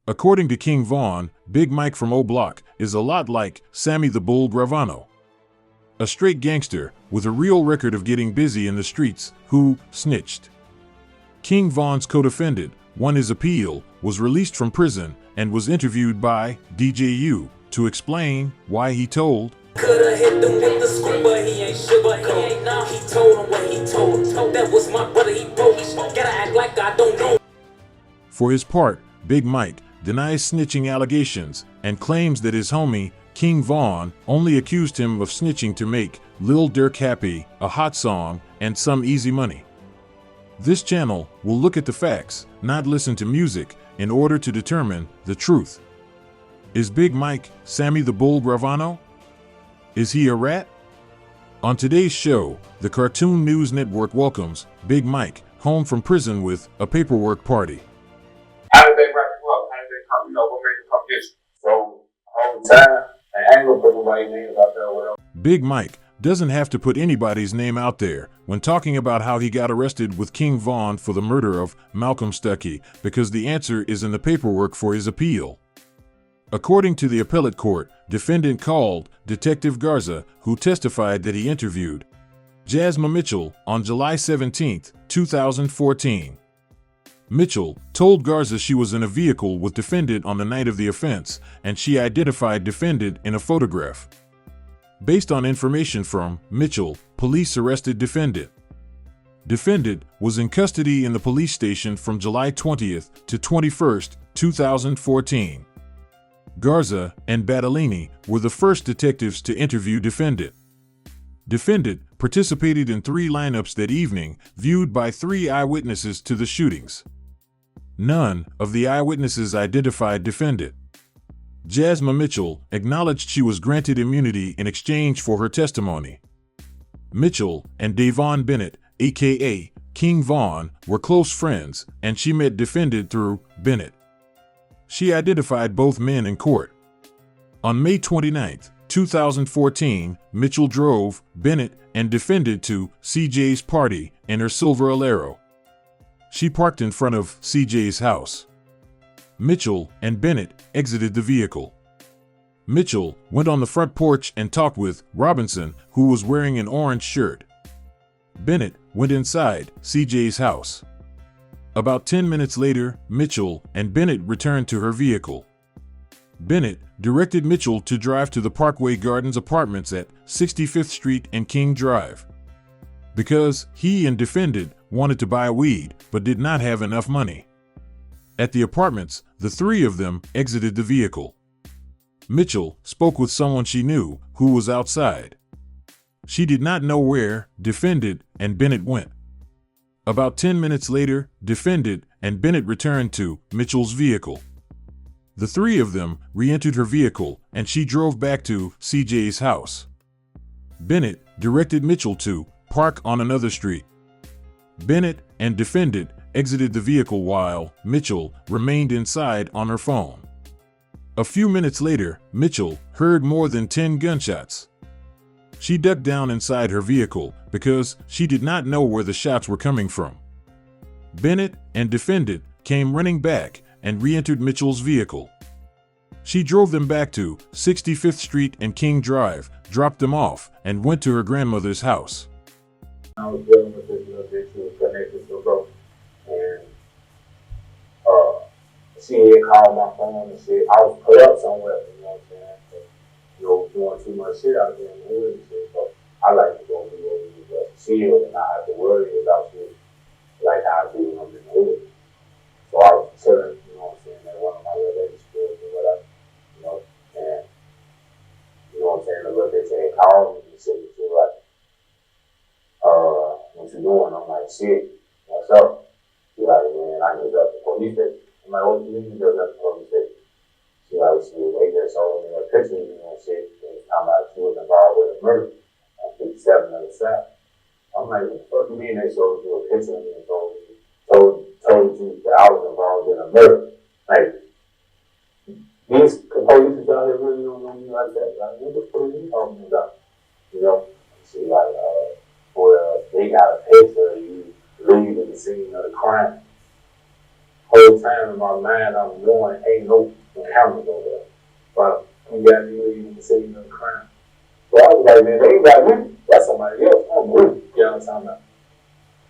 According to King Von, Big Mike from O Block is a lot like Sammy the Bull Gravano, a straight gangster with a real record of getting busy in the streets who snitched. King Von's co-defendant won his appeal, was released from prison, and was interviewed by DJU to explain why he told. Coulda hit them with the scoop, but he ain't sugarcoat. Now he told him what he told. That was my brother, he broke. Gotta act like I don't know. For his part, Big Mike denies snitching allegations and claims that his homie, King Von, only accused him of snitching to make Lil Durk happy, a hot song, and some easy money. This channel will look at the facts, not listen to music, in order to determine the truth. Is Big Mike Sammy the Bull Gravano? Is he a rat? On today's show, the Cartoon News Network welcomes Big Mike home from prison with a paperwork party. How did they wrap you up? How did they come? What made them come get you? So, whole time, I ain't gonna put nobody's names out there or whatever. Big Mike doesn't have to put anybody's name out there when talking about how he got arrested with King Von for the murder of Malcolm Stuckey, because the answer is in the paperwork for his appeal. According to the appellate court, defendant called Detective Garza, who testified that he interviewed Jasmine Mitchell on July 17, 2014. Mitchell told Garza she was in a vehicle with defendant on the night of the offense, and she identified defendant in a photograph. Based on information from Mitchell, police arrested defendant. Defendant was in custody in the police station from July 20th to 21st, 2014. Garza and Battellini were the first detectives to interview defendant. Defendant participated in 3 lineups that evening, viewed by 3 eyewitnesses to the shootings. None of the eyewitnesses identified defendant. Jasmine Mitchell acknowledged she was granted immunity in exchange for her testimony. Mitchell and Davon Bennett, aka King Von, were close friends, and she met defendant through Bennett. She identified both men in court. On May 29, 2014, Mitchell drove Bennett and defendant to CJ's party in her silver Alero. She parked in front of CJ's house. Mitchell and Bennett exited the vehicle. Mitchell went on the front porch and talked with Robinson, who was wearing an orange shirt. Bennett went inside CJ's house. About 10 minutes later, Mitchell and Bennett returned to her vehicle. Bennett directed Mitchell to drive to the Parkway Gardens apartments at 65th Street and King Drive, because he and defendant wanted to buy weed but did not have enough money. At the apartments, the 3 of them exited the vehicle. Mitchell spoke with someone she knew who was outside. She did not know where defendant and Bennett went. About 10 minutes later, defendant and Bennett returned to Mitchell's vehicle. The 3 of them re-entered her vehicle, and she drove back to CJ's house. Bennett directed Mitchell to park on another street. Bennett and defendant exited the vehicle while Mitchell remained inside on her phone. A few minutes later, Mitchell heard more than 10 gunshots. She ducked down inside her vehicle because she did not know where the shots were coming from. Bennett and defendant came running back and re-entered Mitchell's vehicle. She drove them back to 65th Street and King Drive, dropped them off, and went to her grandmother's house. I was dealing with this little bitch who was connected to bro. And she had called my phone and said I was put up somewhere, you know what I'm saying? Doing too much shit out there in the hood and shit. So I like to go and be able to just chill and not have to worry about shit like how I do when I'm in the hood. So I was concerned, you know what I'm saying, that one of my little ladies spills or whatever, you know, and you know what I'm saying, the little bitch had called me and said, she was like, what you doing? I'm like, shit, what's up? She like, man, I just left the police station. I'm like, what do you mean you just left the police station? She like, they just showed me a picture, you know, shit. They was talking about she was involved with a murder on 57 of the South. I'm like, what the fuck you mean they showed you a picture of me and told you that I was involved in a murder? Like, these police out here really don't know me like that. Like, what the fuck are you talking about? You know? She like, well, they got a picture of you leaving the scene of the crime. whole time in my mind, I'm knowing ain't no cameras over there. But we got me leaving the city of the crime. So I was like, man, they ain't got me. That's somebody else. I'm with you. You know what I'm talking about?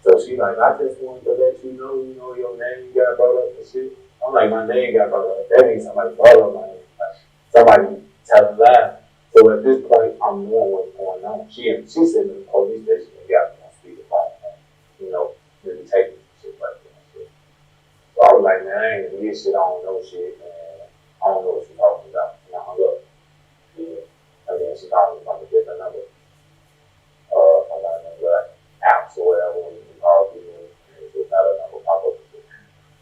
So she like, I just wanted to let you know your name got brought up and shit. I'm like, my name got brought up. That means somebody brought up my name. Like, somebody telling lies. So at this point, I'm knowing what's going on. She sitting in the police station and got me on speakerphone, really taking shit like that and shit. So I was like, man, I ain't do this shit. I don't know shit, man. I don't know what she's talking about. And I hung up. Yeah. And then she called me from a different number. From one of the apps or whatever when you call people and it's another number pop up.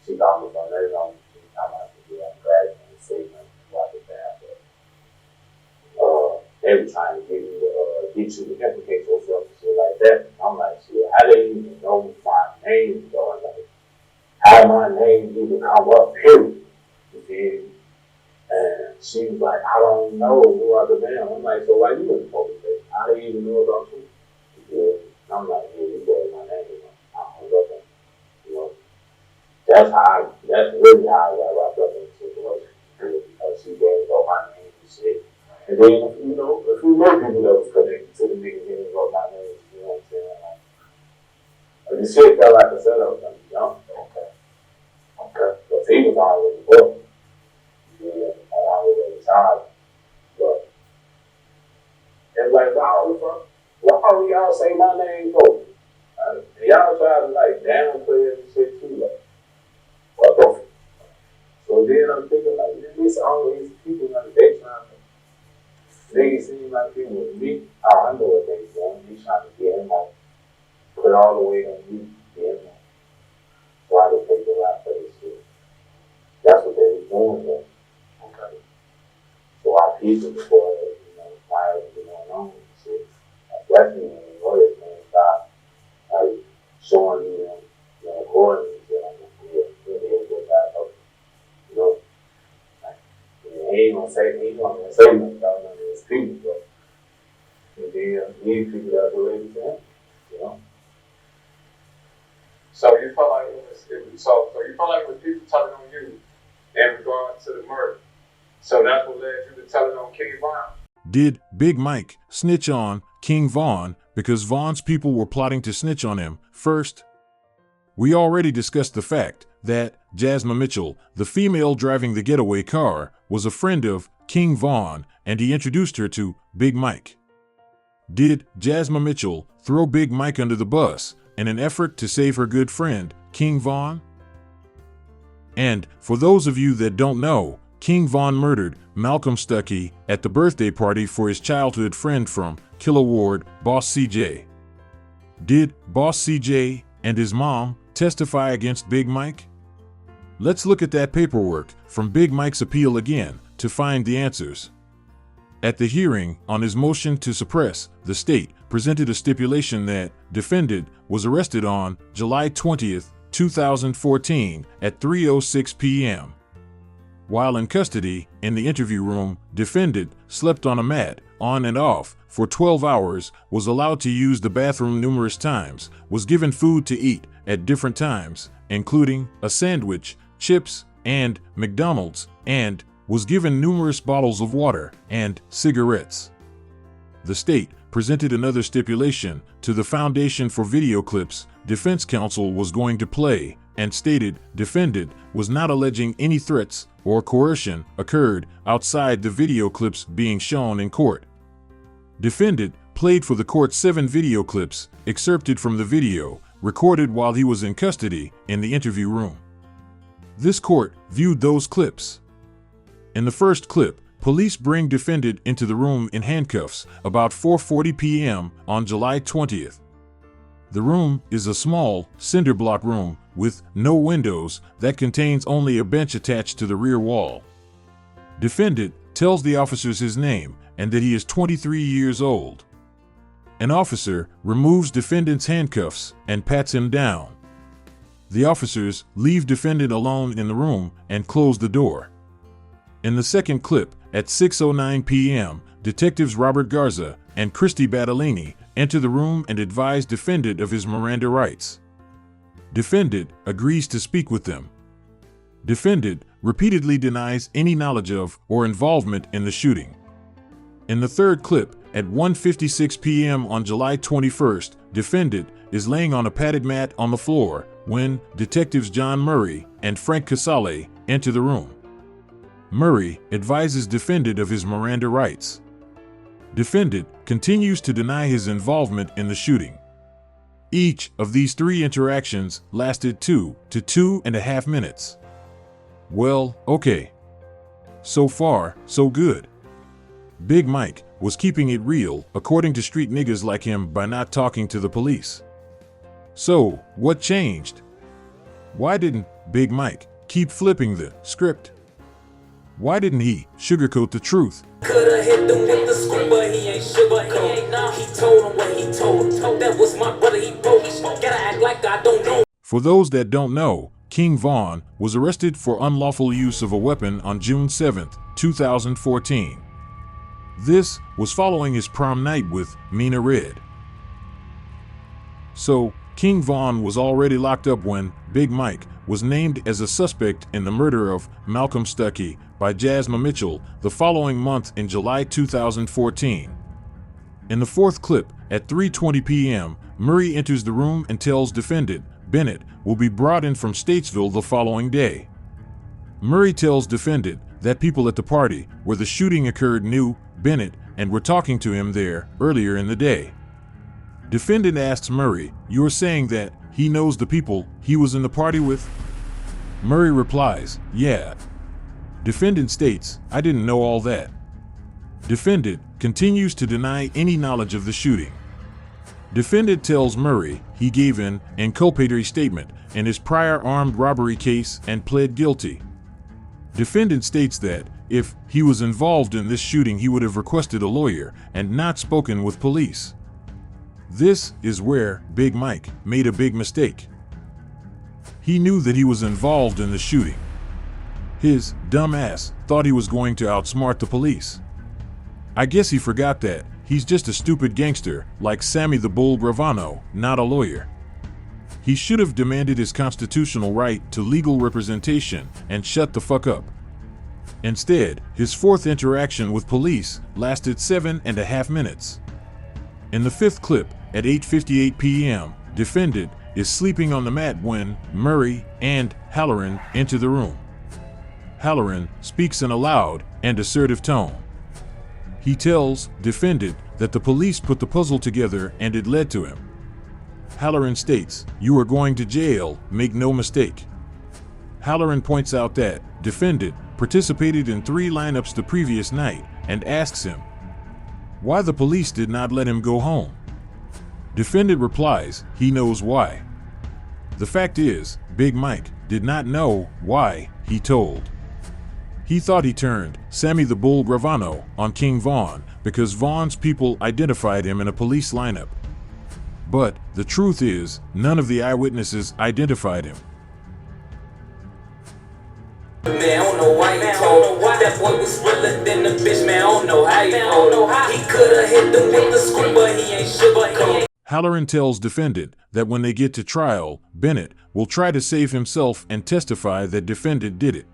She called me from there on. She told me I could be on crash and save me like that. They were trying to get you to implicate yourself and shit like that. I'm like, shit, how they even know my name? Like, how my name even come up, period. You feel me? And she was like, I don't know who other than. I'm like, so why you in the police station? How do you even know about you? Yeah. I'm like, yeah, you gave my name. I hung up on that's really how I got wrapped up in the situation. Because she gave up my name and shit. And then, a few more people that was connected to the nigga gave up my name, you know what I'm saying? Like, the shit felt like a setup. I'm young. Okay. Because he was already booked. Yeah, I already charged. But it's like, why do y'all say my name for? And y'all try to like downplay it and shit too. Like, what the fuck? So then I'm thinking like, man, this always people like they trying to make it seem like people with me. Oh, I know what they doing. They trying to get him on. Put all the weight on you, get him on. Why they take the rap for this shit? That's what they was doing though. Okay. So I peeped it before why it was going on and shit. Especially when the lawyers can stop like showing me recording and shit. I'm like, yeah, really a good guy though. Like, he ain't gonna say nothing about none of his people, bro. And then these people that do everything, So you felt like you felt like it was people telling on you in regard to the murder. So that's what led you to telling on King Von. Did Big Mike snitch on King Von because Von's people were plotting to snitch on him first? We already discussed the fact that Jasmine Mitchell, the female driving the getaway car, was a friend of King Von, and he introduced her to Big Mike. Did Jasmine Mitchell throw Big Mike under the bus in an effort to save her good friend, King Von? And for those of you that don't know, King Von murdered Malcolm Stuckey at the birthday party for his childhood friend from Killer Ward, Boss CJ. Did Boss CJ and his mom testify against Big Mike? Let's look at that paperwork from Big Mike's appeal again to find the answers. At the hearing on his motion to suppress, the state presented a stipulation that defendant was arrested on July 20th, 2014 at 3:06 p.m. While in custody, in the interview room, defendant slept on a mat, on and off, for 12 hours, was allowed to use the bathroom numerous times, was given food to eat at different times, including a sandwich, chips, and McDonald's, and was given numerous bottles of water and cigarettes. The state presented another stipulation to the Foundation for video clips defense counsel was going to play and stated defendant was not alleging any threats or coercion occurred outside the video clips being shown in court. Defendant played for the court 7 video clips excerpted from the video recorded while he was in custody in the interview room. This court viewed those clips. In the first clip, police bring defendant into the room in handcuffs about 4:40 p.m. on July 20th. The room is a small, cinder block room with no windows that contains only a bench attached to the rear wall. Defendant tells the officers his name and that he is 23 years old. An officer removes defendant's handcuffs and pats him down. The officers leave defendant alone in the room and close the door. In the second clip, at 6:09 p.m., detectives Robert Garza and Christy Battellini enter the room and advise defendant of his Miranda rights. Defendant agrees to speak with them. Defendant repeatedly denies any knowledge of or involvement in the shooting. In the third clip, at 1:56 p.m. on July 21st, defendant is laying on a padded mat on the floor when detectives John Murray and Frank Casale enter the room. Murray advises defendant of his Miranda rights. Defendant continues to deny his involvement in the shooting. Each of these three interactions lasted 2 to 2.5 minutes. Well, okay. So far, so good. Big Mike was keeping it real, according to street niggas like him, by not talking to the police. So, what changed? Why didn't Big Mike keep flipping the script? Why didn't he sugarcoat the truth? Coulda hit them with the script, but he ain't sugarcoat. Nah, he told him what he told. That was my brother, he broke. Gotta act like I don't know. For those that don't know, King Von was arrested for unlawful use of a weapon on June 7, 2014. This was following his prom night with Mina Red. So, King Von was already locked up when Big Mike was named as a suspect in the murder of Malcolm Stuckey by Jasmine Mitchell the following month in July 2014. In the fourth clip, at 3:20 p.m., Murray enters the room and tells defendant Bennett will be brought in from Statesville the following day. Murray tells defendant that people at the party where the shooting occurred knew Bennett and were talking to him there earlier in the day. Defendant asks Murray, "You're saying that he knows the people he was in the party with?" Murray replies, "Yeah." Defendant states, "I didn't know all that." Defendant continues to deny any knowledge of the shooting. Defendant tells Murray he gave an inculpatory statement in his prior armed robbery case and pled guilty. Defendant states that if he was involved in this shooting, he would have requested a lawyer and not spoken with police. This is where Big Mike made a big mistake. He knew that he was involved in the shooting. His dumb ass thought he was going to outsmart the police. I guess he forgot that he's just a stupid gangster like Sammy the Bull Gravano, not a lawyer. He should have demanded his constitutional right to legal representation and shut the fuck up. Instead, his fourth interaction with police lasted 7.5 minutes. In the fifth clip, at 8:58 p.m., defendant is sleeping on the mat when Murray and Halloran enter the room. Halloran speaks in a loud and assertive tone. He tells defendant that the police put the puzzle together and it led to him. Halloran states, "You are going to jail, make no mistake." Halloran points out that defendant participated in 3 lineups the previous night and asks him why the police did not let him go home. Defendant replies he knows why. The fact is, Big Mike did not know why he told. He thought he turned Sammy the Bull Gravano on King Von because Von's people identified him in a police lineup. But the truth is, none of the eyewitnesses identified him. Man, I don't know why he told. That boy was realer than the bitch, man. I don't know how he told. He coulda hit them with the script, but he ain't sugarcoat. Halloran tells defendant that when they get to trial, Bennett will try to save himself and testify that defendant did it.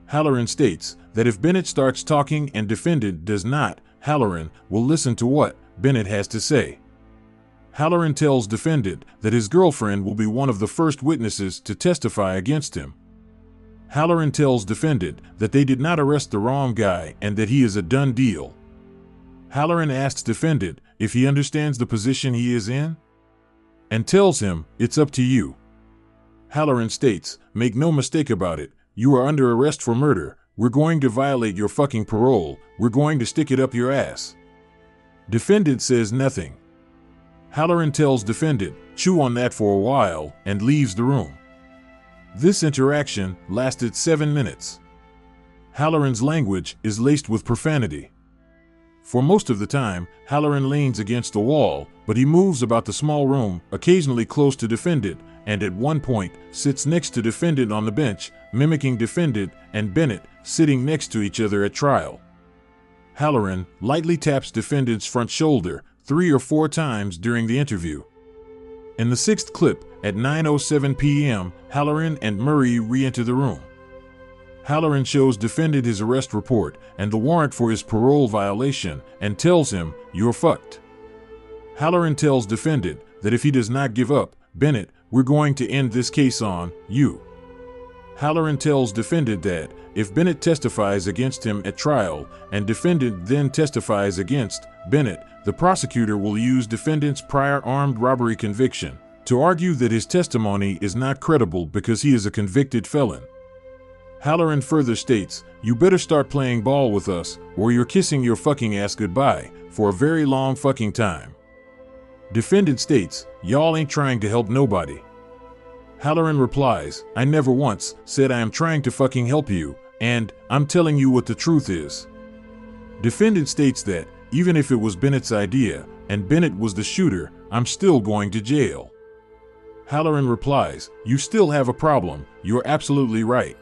Halloran states that if Bennett starts talking and defendant does not, Halloran will listen to what Bennett has to say. Halloran tells defendant that his girlfriend will be one of the first witnesses to testify against him. Halloran tells defendant that they did not arrest the wrong guy and that he is a done deal. Halloran asks defendant if he understands the position he is in and tells him, "It's up to you." Halloran states, "Make no mistake about it, you are under arrest for murder. We're going to violate your fucking parole. We're going to stick it up your ass." Defendant says nothing. Halloran tells defendant, "Chew on that for a while," and leaves the room. This interaction lasted 7 minutes. Halloran's language is laced with profanity. For most of the time, Halloran leans against the wall, but he moves about the small room, occasionally close to defendant, and at one point sits next to defendant on the bench, mimicking defendant and Bennett sitting next to each other at trial. Halloran lightly taps defendant's front shoulder 3 or 4 times during the interview. In the 6th clip, at 9:07 p.m., Halloran and Murray re-enter the room. Halloran shows defendant his arrest report and the warrant for his parole violation and tells him, "You're fucked." Halloran tells defendant that if he does not give up, Bennett, we're going to end this case on you. Halloran tells defendant that if Bennett testifies against him at trial and defendant then testifies against Bennett, the prosecutor will use defendant's prior armed robbery conviction to argue that his testimony is not credible because he is a convicted felon. Halloran further states, "You better start playing ball with us or you're kissing your fucking ass goodbye for a very long fucking time." Defendant states, "Y'all ain't trying to help nobody." Halloran replies, "I never once said I am trying to fucking help you, and I'm telling you what the truth is." Defendant states that even if it was Bennett's idea and Bennett was the shooter, I'm still going to jail. Halloran replies, "You still have a problem, you're absolutely right."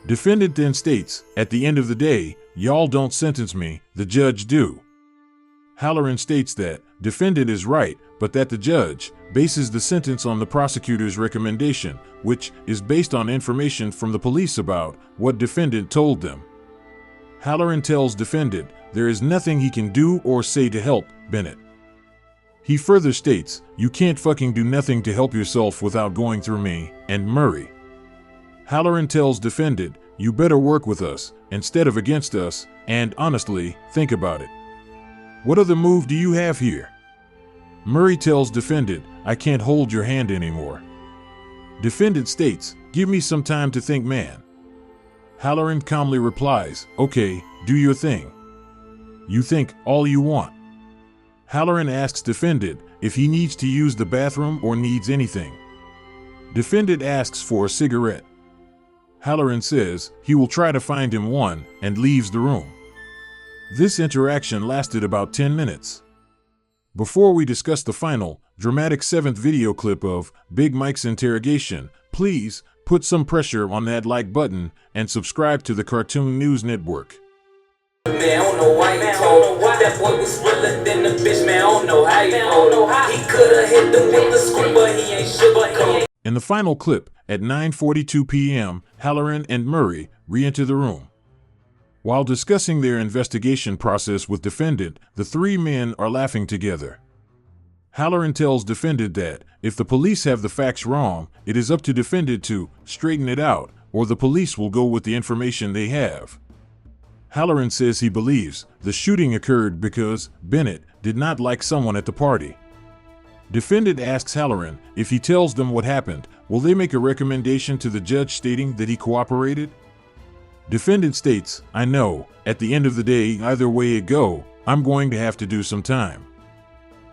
Defendant then states, "At the end of the day, y'all don't sentence me, the judge do." Halloran states that defendant is right, but that the judge bases the sentence on the prosecutor's recommendation, which is based on information from the police about what defendant told them. Halloran tells defendant there is nothing he can do or say to help Bennett. He further states, "You can't fucking do nothing to help yourself without going through me and Murray." Halloran tells defendant, "You better work with us instead of against us, and honestly, think about it. What other move do you have here?" Murray tells defendant, "I can't hold your hand anymore." Defendant states, "Give me some time to think, man." Halloran calmly replies, "Okay, do your thing. You think all you want." Halloran asks defendant if he needs to use the bathroom or needs anything. Defendant asks for a cigarette. Halloran says he will try to find him one and leaves the room. This interaction lasted about 10 minutes. Before we discuss the final, dramatic 7th video clip of Big Mike's interrogation, please put some pressure on that like button and subscribe to the Cartoon News Network. Man, I don't know why he told that boy was realer than the bitch, man. I don't know how he told. He coulda hit them with the script, but he ain't sugarcoat. In the final clip, at 9:42 p.m., Halloran and Murray re-enter the room. While discussing their investigation process with defendant, the three men are laughing together. Halloran tells defendant that if the police have the facts wrong, it is up to defendant to straighten it out, or the police will go with the information they have. Halloran says he believes the shooting occurred because Bennett did not like someone at the party. Defendant asks Halloran if he tells them what happened, will they make a recommendation to the judge stating that he cooperated? Defendant states, "I know, at the end of the day, either way it go, I'm going to have to do some time."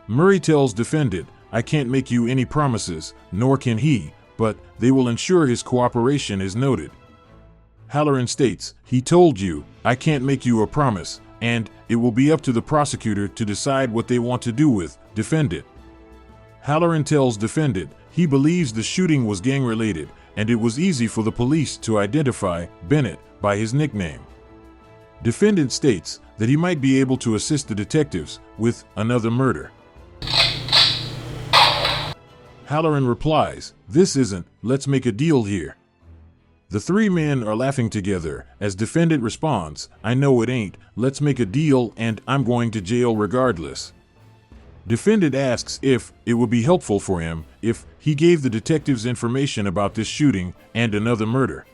Murray tells defendant, "I can't make you any promises, nor can he, but they will ensure his cooperation is noted." Halloran states, "He told you, I can't make you a promise, and it will be up to the prosecutor to decide what they want to do with defendant." Halloran tells defendant he believes the shooting was gang-related, and it was easy for the police to identify Bennett by his nickname. Defendant states that he might be able to assist the detectives with another murder. Halloran replies, "This isn't, let's make a deal here." The three men are laughing together as defendant responds, "I know it ain't, let's make a deal and I'm going to jail regardless." Defendant asks if it would be helpful for him if he gave the detectives information about this shooting and another murder.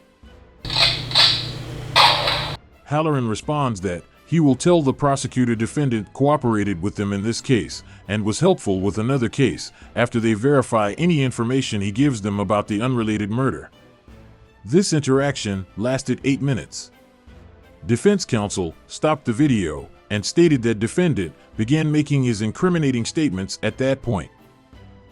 Halloran responds that he will tell the prosecutor defendant cooperated with them in this case and was helpful with another case after they verify any information he gives them about the unrelated murder. This interaction lasted 8 minutes. Defense counsel stopped the video and stated that defendant began making his incriminating statements at that point.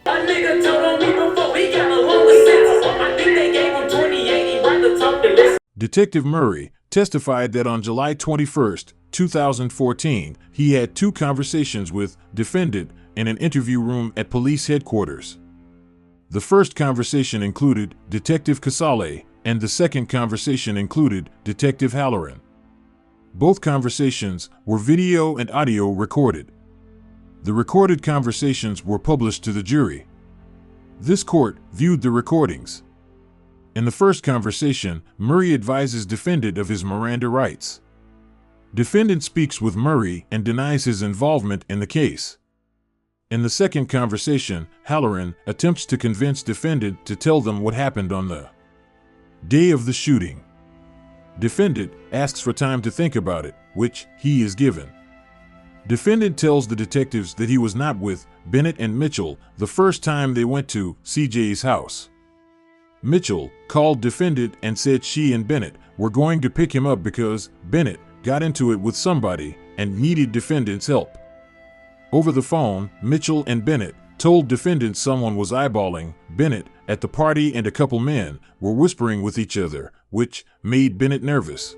A nigga told on me before he got a longer sentence. I think they gave him 28, he'd rather talk than listen. Detective Murray testified that on July 21, 2014, he had 2 conversations with defendant in an interview room at police headquarters. The first conversation included Detective Casale, and the second conversation included Detective Halloran. Both conversations were video and audio recorded. The recorded conversations were published to the jury. This court viewed the recordings. In the first conversation, Murray advises defendant of his Miranda rights. Defendant speaks with Murray and denies his involvement in the case. In the second conversation, Halloran attempts to convince defendant to tell them what happened on the day of the shooting. Defendant asks for time to think about it, which he is given. Defendant tells the detectives that he was not with Bennett and Mitchell the first time they went to CJ's house. Mitchell called defendant and said she and Bennett were going to pick him up because Bennett got into it with somebody and needed defendant's help. Over the phone, Mitchell and Bennett told defendant someone was eyeballing Bennett at the party and a couple men were whispering with each other, which made Bennett nervous.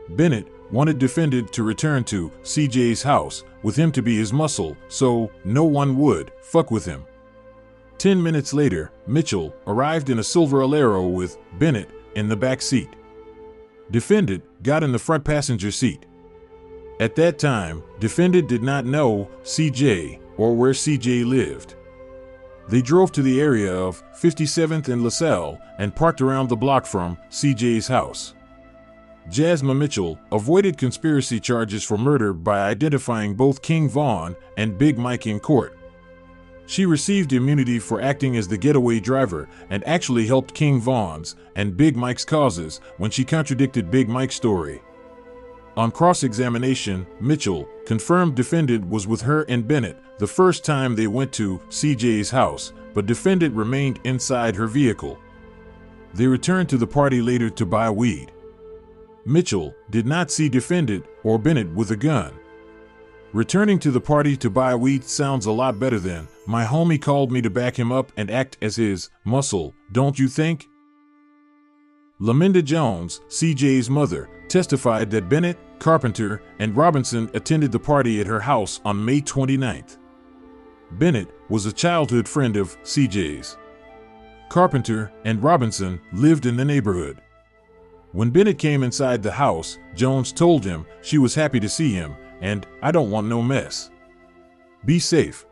Bennett wanted defendant to return to CJ's house with him to be his muscle, so no one would fuck with him. 10 minutes later, Mitchell arrived in a silver Alero with Bennett in the back seat. Defendant got in the front passenger seat. At that time, defendant did not know CJ or where CJ lived. They drove to the area of 57th and LaSalle and parked around the block from CJ's house. Jasmine Mitchell avoided conspiracy charges for murder by identifying both King Vaughn and Big Mike in court. She received immunity for acting as the getaway driver and actually helped King Vaughn's and Big Mike's causes when she contradicted Big Mike's story. On cross-examination, Mitchell confirmed defendant was with her and Bennett the first time they went to CJ's house, but defendant remained inside her vehicle. They returned to the party later to buy weed. Mitchell did not see defendant or Bennett with a gun. Returning to the party to buy weed sounds a lot better than, my homie called me to back him up and act as his muscle, don't you think? Laminda Jones, CJ's mother, testified that Bennett, Carpenter, and Robinson attended the party at her house on May 29th. Bennett was a childhood friend of CJ's. Carpenter and Robinson lived in the neighborhood. When Bennett came inside the house, Jones told him she was happy to see him, and I don't want no mess. Be safe.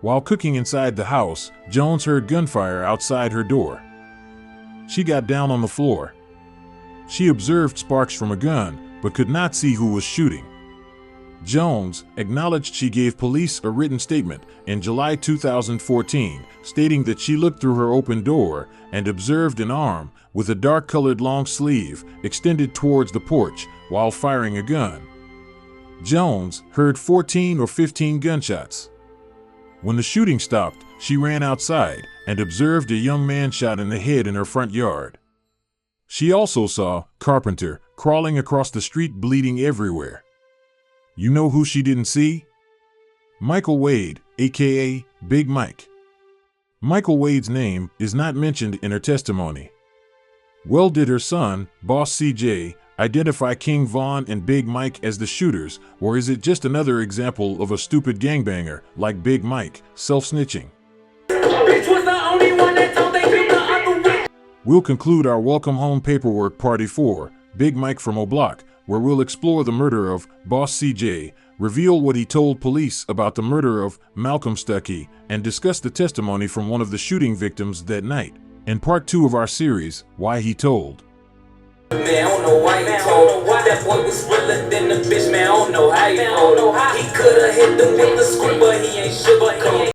While cooking inside the house, Jones heard gunfire outside her door. She got down on the floor. She observed sparks from a gun, but could not see who was shooting. Jones acknowledged she gave police a written statement in July 2014, stating that she looked through her open door and observed an arm with a dark-colored long sleeve extended towards the porch while firing a gun. Jones heard 14 or 15 gunshots. When the shooting stopped, she ran outside and observed a young man shot in the head in her front yard. She also saw Carpenter crawling across the street bleeding everywhere. You know who she didn't see? Michael Wade, aka Big Mike. Michael Wade's name is not mentioned in her testimony. Well, did her son, Boss CJ, identify King Vaughn and Big Mike as the shooters, or is it just another example of a stupid gangbanger like Big Mike, self-snitching? We'll conclude our Welcome Home Paperwork Party 4, Big Mike from O'Block, where we'll explore the murder of Boss CJ, reveal what he told police about the murder of Malcolm Stuckey, and discuss the testimony from one of the shooting victims that night. In part 2 of our series, Why He Told. Man, I don't know why he told. That boy was realer than the bitch, man, I don't know how he told. He could've hit them with the script, but he ain't shit.